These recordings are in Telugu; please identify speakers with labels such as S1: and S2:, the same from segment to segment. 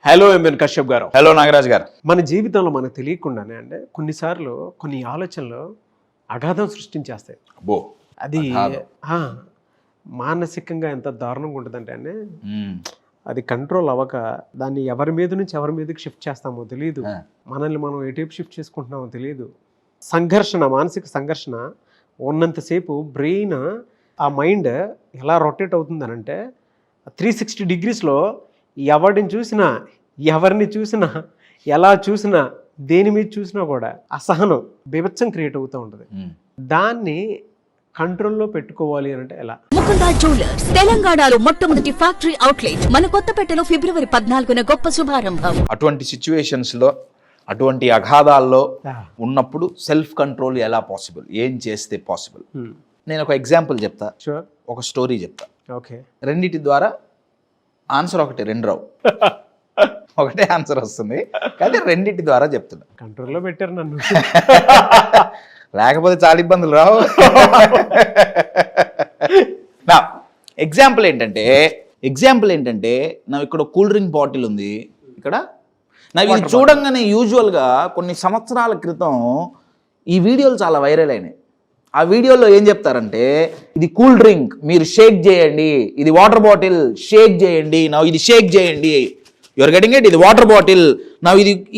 S1: హలో ఎంఎన్ కశ్యప్ గారు.
S2: హలో నాగరాజ్ గారు.
S1: మన జీవితంలో మనకు తెలియకుండానే అంటే కొన్నిసార్లు కొన్ని ఆలోచనలు అగాధం సృష్టించేస్తాయి.
S2: అబ్బో,
S1: అది మానసికంగా ఎంత దారుణంగా ఉంటుందంటే అండి, అది కంట్రోల్ అవ్వక దాన్ని ఎవరి మీద నుంచి ఎవరి మీదకి షిఫ్ట్ చేస్తామో తెలియదు, మనల్ని మనం ఎటువైపు షిఫ్ట్ చేసుకుంటున్నామో తెలియదు. సంఘర్షణ, మానసిక సంఘర్షణ ఉన్నంతసేపు బ్రెయిన్, ఆ మైండ్ ఎలా రొటేట్ అవుతుందనంటే 360 degreesలో ఎవరిని చూసినా, ఎవరిని చూసినా, ఎలా చూసినా, దేని మీద చూసినా కూడా అసహనం, బీభత్సం క్రియేట్ అవుతూ ఉంటుంది. దాన్ని కంట్రోల్లో పెట్టుకోవాలి అంటే ఎలా?
S3: ముకుందా జ్యువెలర్స్ తెలంగాణలో మొట్టమొదటి ఫ్యాక్టరీ అవుట్లెట్ మన కొత్తపేటలో ఫిబ్రవరి 14న గొప్ప శుభారంభం.
S2: అటువంటి సిచ్యువేషన్స్ లో, అటువంటి అగాధాల్లో ఉన్నప్పుడు సెల్ఫ్ కంట్రోల్ ఎలా పాసిబుల్, ఏం చేస్తే పాసిబుల్? నేను ఒక ఎగ్జాంపుల్ చెప్తా, ఒక స్టోరీ చెప్తా.
S1: ఓకే,
S2: రెండిటి ద్వారా ఆన్సర్ ఒకటి, రెండు రావు. ఒకటే ఆన్సర్ వస్తుంది, కానీ రెండిటి ద్వారా చెప్తున్నా.
S1: కంట్రోల్లో పెట్టారు నన్ను,
S2: లేకపోతే చాలా ఇబ్బందులు రావు. నా ఎగ్జాంపుల్ ఏంటంటే నా ఇక్కడ కూల్ డ్రింక్ బాటిల్ ఉంది. ఇక్కడ నాకు ఇది చూడంగానే యూజువల్గా కొన్ని సంవత్సరాల క్రితం ఈ వీడియోలు చాలా వైరల్ అయినాయి. ఆ వీడియోలో ఏం చెప్తారంటే, ఇది కూల్ డ్రింక్, మీరు షేక్ చేయండి. ఇది వాటర్ బాటిల్, షేక్ చేయండి. నా ఇది షేక్ చేయండి. Your getting it? ఇది వాటర్ బాటిల్, నా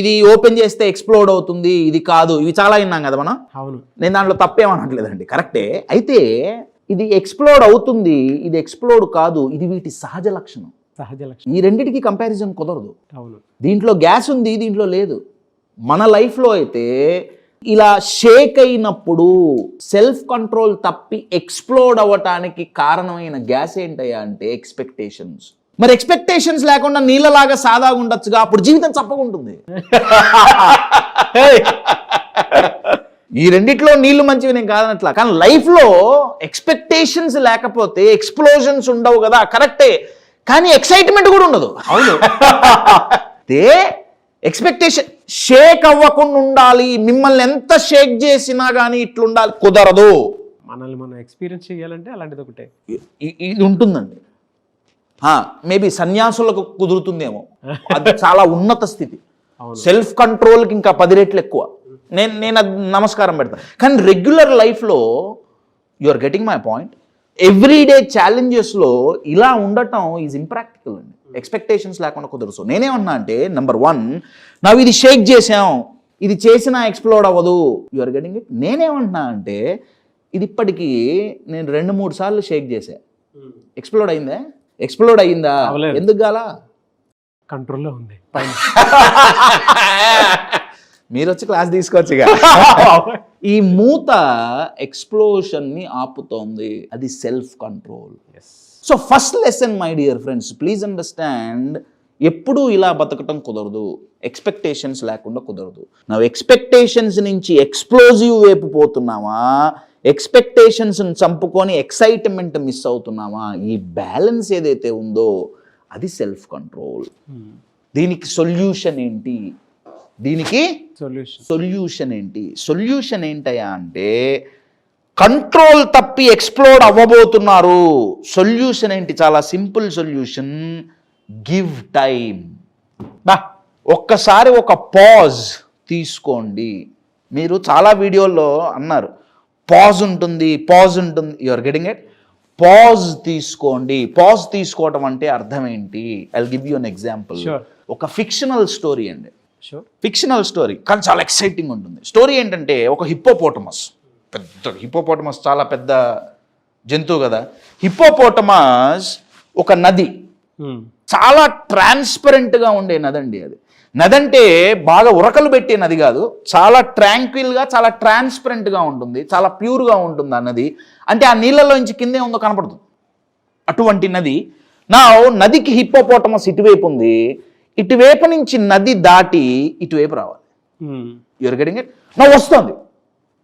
S2: ఇది ఓపెన్ చేస్తే ఎక్స్ప్లోడ్ అవుతుంది. ఇది కాదు. ఇవి చాలా విన్నాం కదా మనం.
S1: అవును,
S2: నేను దాంట్లో తప్పేమనట్లేదండి, కరెక్టే. అయితే ఇది ఎక్స్ప్లోడ్ అవుతుంది, ఇది ఎక్స్ప్లోడ్ కాదు, ఇది వీటి సహజ లక్షణం. ఈ రెండిటికి కంపారిజన్ కుదరదు.
S1: అవును,
S2: దీంట్లో గ్యాస్ ఉంది, దీంట్లో లేదు. మన లైఫ్లో అయితే ఇలా షేక్ అయినప్పుడు సెల్ఫ్ కంట్రోల్ తప్పి ఎక్స్ప్లోడ్ అవ్వటానికి కారణమైన గ్యాస్ ఏంటయ్యా అంటే ఎక్స్పెక్టేషన్స్. మరి ఎక్స్పెక్టేషన్స్ లేకుండా నీళ్ళలాగా సాదాగా ఉండొచ్చుగా, అప్పుడు జీవితం చప్పకుంటుంది. ఈ రెండిట్లో నీళ్లు మంచివి నేను కాదనట్లా, కానీ లైఫ్లో ఎక్స్పెక్టేషన్స్ లేకపోతే ఎక్స్ప్లోజన్స్ ఉండవు కదా, కరెక్టే. కానీ ఎక్సైట్మెంట్ కూడా ఉండదు. అవును, ఎక్స్పెక్టేషన్ షేక్ అవ్వకుండా ఉండాలి. మిమ్మల్ని ఎంత షేక్ చేసినా కానీ ఇట్లుండాలి, కుదరదు.
S1: మనల్ని మనం ఎక్స్పీరియన్స్ చేయాలంటే అలాంటిది ఒకటే
S2: ఇది ఉంటుందండి. మేబీ సన్యాసులకు కుదురుతుందేమో, అది చాలా ఉన్నత స్థితి. సెల్ఫ్ కంట్రోల్కి ఇంకా 10 రెట్లు ఎక్కువ. నేను అది నమస్కారం పెడతాను. కానీ రెగ్యులర్ లైఫ్లో you are getting my point, everyday ఛాలెంజెస్లో ఇలా ఉండటం ఈజ్ ఇంప్రాక్టికల్ అండి. ఎక్స్పెక్టేషన్స్ లేకుండా కుదరదు. నేనేమన్నా అంటే, నెంబర్ 1, ನಾವು ఇది షేక్ చేసాం, ఇది చేసినా ఎక్స్ప్లోడ్ అవ్వదు. You are getting it? నేనేమంటున్నా అంటే, ఇది ఇప్పటికీ నేను 2-3 సార్లు షేక్ చేశా. ఎక్స్ప్లోడ్ అయిందా? ఎక్స్ప్లోడ్ అయ్యిందా? ఎందుకు గాలా?
S1: కంట్రోల్లో ఉంది.
S2: మీరు వచ్చి క్లాస్ తీసుకోవచ్చు. ఈ మూత ఎక్స్ప్లోషన్ ని ఆపుతోంది, అది self control. So first lesson my dear friends, please understand, ఎప్పుడూ ఇలా బతకటం కుదరదు. ఎక్స్పెక్టేషన్స్ లేకుండా కుదరదు. నా ఎక్స్పెక్టేషన్స్ నుంచి ఎక్స్ప్లోజివ్ వైపు పోతున్నావా, ఎక్స్పెక్టేషన్స్ని చంపుకొని ఎక్సైట్మెంట్ మిస్ అవుతున్నావా? ఈ బ్యాలెన్స్ ఏదైతే ఉందో అది సెల్ఫ్ కంట్రోల్. దీనికి సొల్యూషన్ ఏంటి? సొల్యూషన్ ఏంటయ్యా అంటే, కంట్రోల్ తప్పి ఎక్స్ప్లోడ్ అవ్వబోతున్నారు. సొల్యూషన్ ఏంటి? చాలా సింపుల్ సొల్యూషన్, గివ్ టైం. ఒక్కసారి ఒక పాజ్ తీసుకోండి. మీరు చాలా వీడియోల్లో అన్నారు పాజ్ ఉంటుంది. You are getting it? Pause తీసుకోండి. పాజ్ తీసుకోవటం అంటే అర్థం ఏంటి? I will give you an example. ఒక ఫిక్షనల్ స్టోరీ అండి, ఫిక్షనల్ స్టోరీ, కానీ చాలా ఎక్సైటింగ్ ఉంటుంది. స్టోరీ ఏంటంటే, ఒక హిప్పోపోటమస్, హిప్పోపోటమస్ చాలా పెద్ద జంతువు కదా. హిప్పోపోటమస్ ఒక నది, చాలా ట్రాన్స్పరెంట్గా ఉండే నదండి. అది నదంటే బాగా ఉరకలు పెట్టే నది కాదు, చాలా ట్రాంక్విల్గా, చాలా ట్రాన్స్పరెంట్గా ఉంటుంది, చాలా ప్యూర్గా ఉంటుంది ఆ నది. అంటే ఆ నీళ్ళలో నుంచి కిందే ఉందో కనపడుతుంది, అటువంటి నది. నా నదికి హిప్పోపోటమస్ ఇటువైపు ఉంది, ఇటువైపు నుంచి నది దాటి ఇటువైపు రావాలి. Your getting it? నా వస్తుంది,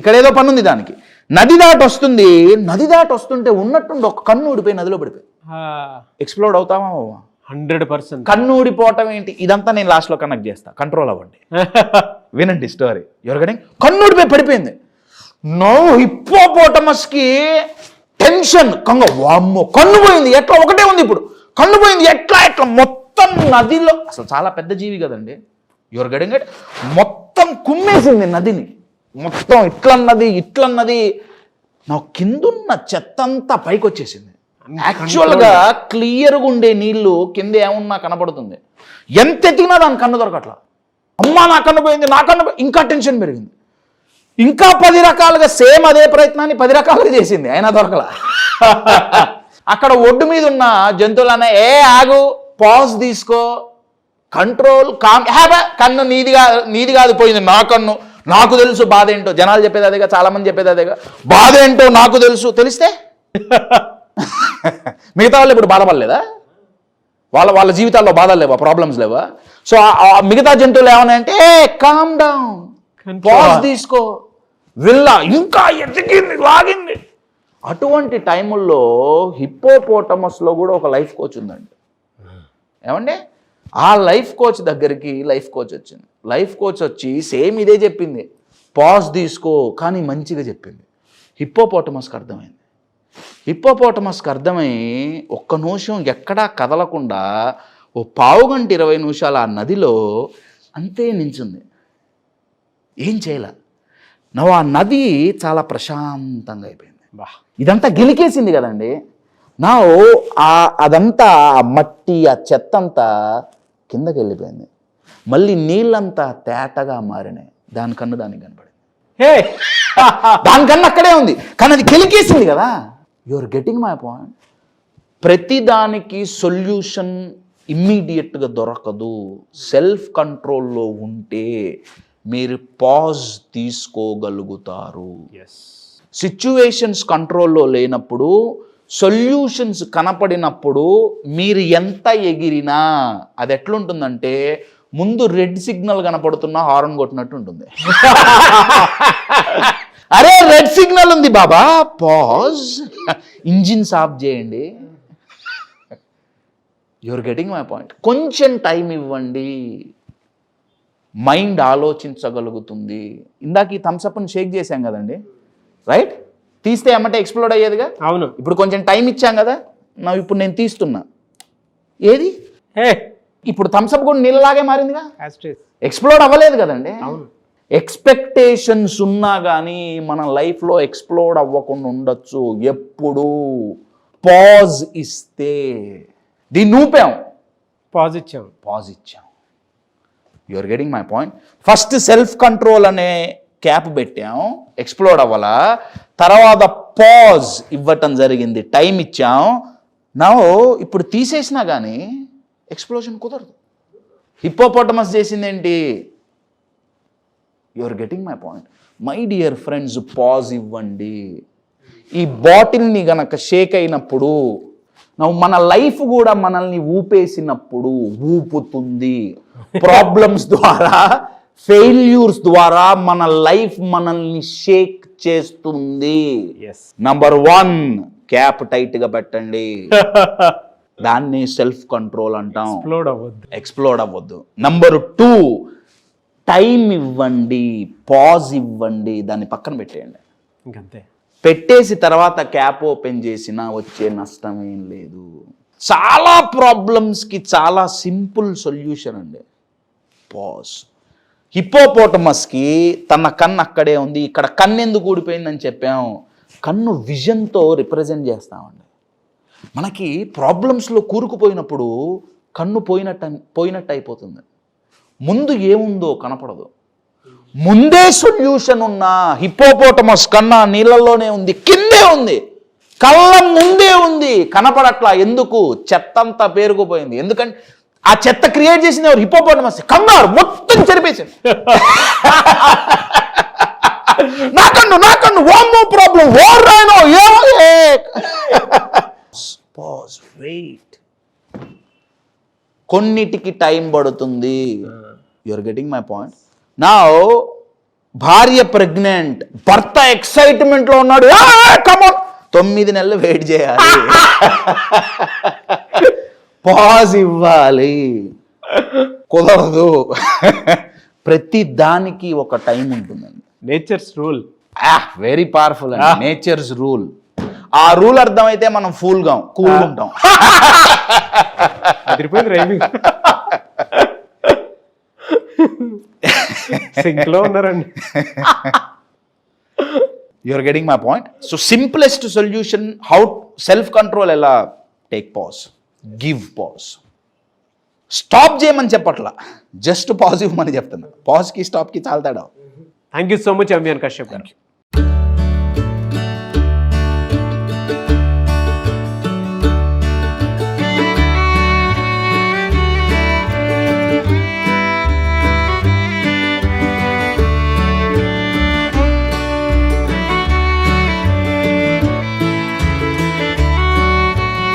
S2: ఇక్కడ ఏదో పని ఉంది దానికి. నది దాటి వస్తుంది. నది దాటి వస్తుంటే ఉన్నట్టుండి ఒక కన్ను ఊడిపోయి నదిలో పడిపోయి ఎక్స్ప్లోడ్ అవుతామా?
S1: 100%.
S2: కన్ను ఊడిపోవటం ఏంటి? ఇదంతా నేను లాస్ట్లో కనెక్ట్ చేస్తా. కంట్రోల్ అవ్వండి, వినండి స్టోరీ. Your getting? కన్ను ఊడిపోయి పడిపోయింది. నో హిప్పోపోటమస్కి టెన్షన్, వామ్మో కన్ను పోయింది, ఎట్లా ఒకటే ఉంది ఇప్పుడు, కన్ను పోయింది, ఎట్లా మొత్తం మొత్తం నదిలో, అసలు చాలా పెద్ద జీవి కదండి, యువర్ గెటింగ్ ఇట్, మొత్తం కుమ్మేసింది నదిని, మొత్తం ఇట్లన్నది నా కిందున్న చెత్తంతా పైకి వచ్చేసింది. యాక్చువల్గా క్లియర్గా ఉండే నీళ్లు కింద ఏమున్నా కనపడుతుంది, ఎంత ఎత్తినా దాని కన్ను దొరకట్లా. అమ్మా నా కన్ను పోయింది, ఇంకా టెన్షన్ పెరిగింది. ఇంకా 10 రకాలుగా సేమ్ అదే ప్రయత్నాన్ని 10 రకాలుగా చేసింది, అయినా దొరకలా. అక్కడ ఒడ్డు మీద ఉన్న జంతువులనే ఆగు, పాజ్ తీసుకో, కంట్రోల్, కన్ను నీది కాదు పోయింది, నా కన్ను, నాకు తెలుసు బాధ ఏంటో. జనాలు చెప్పేది అదేగా, చాలా మంది చెప్పేది అదేగా, బాధ ఏంటో నాకు తెలుసు. తెలిస్తే మిగతా వాళ్ళు ఇప్పుడు బాధపడలేదా? వాళ్ళ జీవితాల్లో బాధలు లేవా, ప్రాబ్లమ్స్ లేవా? సో మిగతా జంతువులు ఏమన్నాయంటే కామ్ డౌన్, పాజ్ తీసుకో, ఇంకా ఎదిగింది, లాగింది. అటువంటి టైముల్లో హిప్పోపోటమస్లో కూడా ఒక లైఫ్ కోచ్ ఉందండి. ఏమండి, ఆ లైఫ్ కోచ్ దగ్గరికి లైఫ్ కోచ్ వచ్చింది. లైఫ్ కోచ్ వచ్చి సేమ్ ఇదే చెప్పింది, పాజ్ తీసుకో, కానీ మంచిగా చెప్పింది. హిప్పోపోటమస్కి అర్థమైంది. హిప్పోపోటమస్కి అర్థమై ఒక్క నిమిషం ఎక్కడా కదలకుండా ఓ 1/2 గంట 20 నిమిషాలు ఆ నదిలో అంతే నించుంది, ఏం చేయలే. ఆ నది చాలా ప్రశాంతంగా అయిపోయింది. ఇదంతా గెలికేసింది కదండి. అదంతా ఆ మట్టి, ఆ చెత్త అంతా కిందకి వెళ్ళిపోయింది. మళ్ళీ నీళ్ళంతా తేటగా మారినాయి. దానికన్నా దానికి కనపడింది. దానికన్నా అక్కడే ఉంది, కానీ అది గెలికేసింది కదా. Your getting my point. ప్రతిదానికి సొల్యూషన్ ఇమ్మీడియట్గా దొరకదు. సెల్ఫ్ కంట్రోల్లో ఉంటే మీరు పాజ్ తీసుకోగలుగుతారు. సిచ్యువేషన్స్ కంట్రోల్లో లేనప్పుడు, సొల్యూషన్స్ కనపడినప్పుడు మీరు ఎంత ఎగిరినా అది ఎట్లుంటుందంటే ముందు రెడ్ సిగ్నల్ కనపడుతున్నా హార్న్ కొట్టినట్టు ఉంటుంది. అరే రెడ్ సిగ్నల్ ఉంది బాబా, పాజ్, ఇంజిన్స్ ఆఫ్ చేయండి. Your getting my point. కొంచెం టైం ఇవ్వండి, మైండ్ ఆలోచించగలుగుతుంది. ఇందాక ఈ థమ్స్అప్ని షేక్ చేశాం కదండి, రైట్? తీస్తే ఏమంటే ఎక్స్ప్లోడ్ అయ్యేదిగా. అవును. ఇప్పుడు కొంచెం టైం ఇచ్చాం కదా, ఇప్పుడు నేను తీస్తున్నా, ఏది ఇప్పుడు థమ్స్అప్ కూడా నీళ్ళలాగే మారిందిగా, ఎక్స్ప్లోడ్ అవ్వలేదు కదండి. ఎక్స్పెక్టేషన్స్ ఉన్నా కానీ మన లైఫ్లో ఎక్స్ప్లోడ్ అవ్వకుండా ఉండొచ్చు. ఎప్పుడు పాజ్ ఇస్తే, దీన్ని ఊపాం, పాజ్ ఇచ్చాం. Your getting my point. First self control అనే క్యాప్ పెట్టాం, ఎక్స్ప్లోడ్ అవ్వాలా. తర్వాత పాజ్ ఇవ్వటం జరిగింది, టైం ఇచ్చాం. ఇప్పుడు తీసేసినా కానీ ఎక్స్ప్లోజన్ కుదరదు. హిప్పోపోటమస్ చేసింది ఏంటి? Your getting my point. My dear friends, pause ఇవ్వండి. ఈ బాటిల్ని గనక షేక్ అయినప్పుడు, మన లైఫ్ కూడా మనల్ని ఊపేసినప్పుడు ఊపుతుంది. ప్రాబ్లమ్స్ ద్వారా, ఫెయిల్యూర్స్ ద్వారా మన లైఫ్ మనల్ని షేక్ చేస్తుంది. నంబర్ 1, క్యాప్ టైట్ గా పెట్టండి. దాన్ని సెల్ఫ్ కంట్రోల్ అంటాం. ఎక్స్ప్లోడ్ అవ్వద్దు. నంబర్ 2, టైం ఇవ్వండి, పాజ్ ఇవ్వండి, దాన్ని పక్కన పెట్టేయండి. ఇంకంతే. పెట్టేసి తర్వాత క్యాప్ ఓపెన్ చేసినా వచ్చే నష్టం ఏం లేదు. చాలా ప్రాబ్లమ్స్కి చాలా సింపుల్ సొల్యూషన్ అండి, పాజ్. హిప్పోపోటమస్కి తన కన్ను అక్కడే ఉంది. ఇక్కడ కన్ను ఎందుకు ఊడిపోయిందని చెప్పాం, కన్ను విజన్తో రిప్రజెంట్ చేస్తామండి. మనకి ప్రాబ్లమ్స్లో కూరుకుపోయినప్పుడు కన్ను పోయినట్టు అయిపోతుంది. ముందు ఏముందో కనపడదు. ముందే సొల్యూషన్ ఉన్న హిప్పోపోటమస్ కన్నా నీళ్ళల్లోనే ఉంది, కిందే ఉంది, కళ్ళ ముందే ఉంది, కనపడట్లా. ఎందుకు? చెత్తంతా పేరుకుపోయింది. ఎందుకంటే ఆ చెత్త క్రియేట్ చేసింది ఎవరు? హిప్పోపోటమస్. కంగారు మొత్తం చెరిపేసింది. నాకన్ను వామ్మో ప్రాబ్లం, ఓర్రానో పాజ్, వెయిట్. కొన్నిటికి టైం పడుతుంది. Your getting my point. నా భార్య ప్రెగ్నెంట్, భర్త ఎక్సైట్మెంట్ లో ఉన్నాడు, కమాన్ 9 నెలలు వెయిట్ చేయాలి. పాజ్ ఇవ్వాలి, కుదరదు. ప్రతి దానికి ఒక టైం ఉంటుందండి. నేచర్స్ రూల్, వెరీ పవర్ఫుల్ అండి. Nature's rule. ఆ రూల్ అర్థమైతే మనం కూల్గా ఉంటాం.
S1: అదిరిపోయింది రైమింగ్. సింక్ లో ఉన్నారండి.
S2: You are getting my point. So simplest solution, how self control ఎలా? Take pause, give pause. Stop చేయమని చెప్పట్లా, జస్ట్ పాజ్ ఇవ్వమని చెప్తున్నా. పాజ్కి స్టాప్కి చాలా తేడా.
S1: Thank you so much Amiyan Kashyap గారు.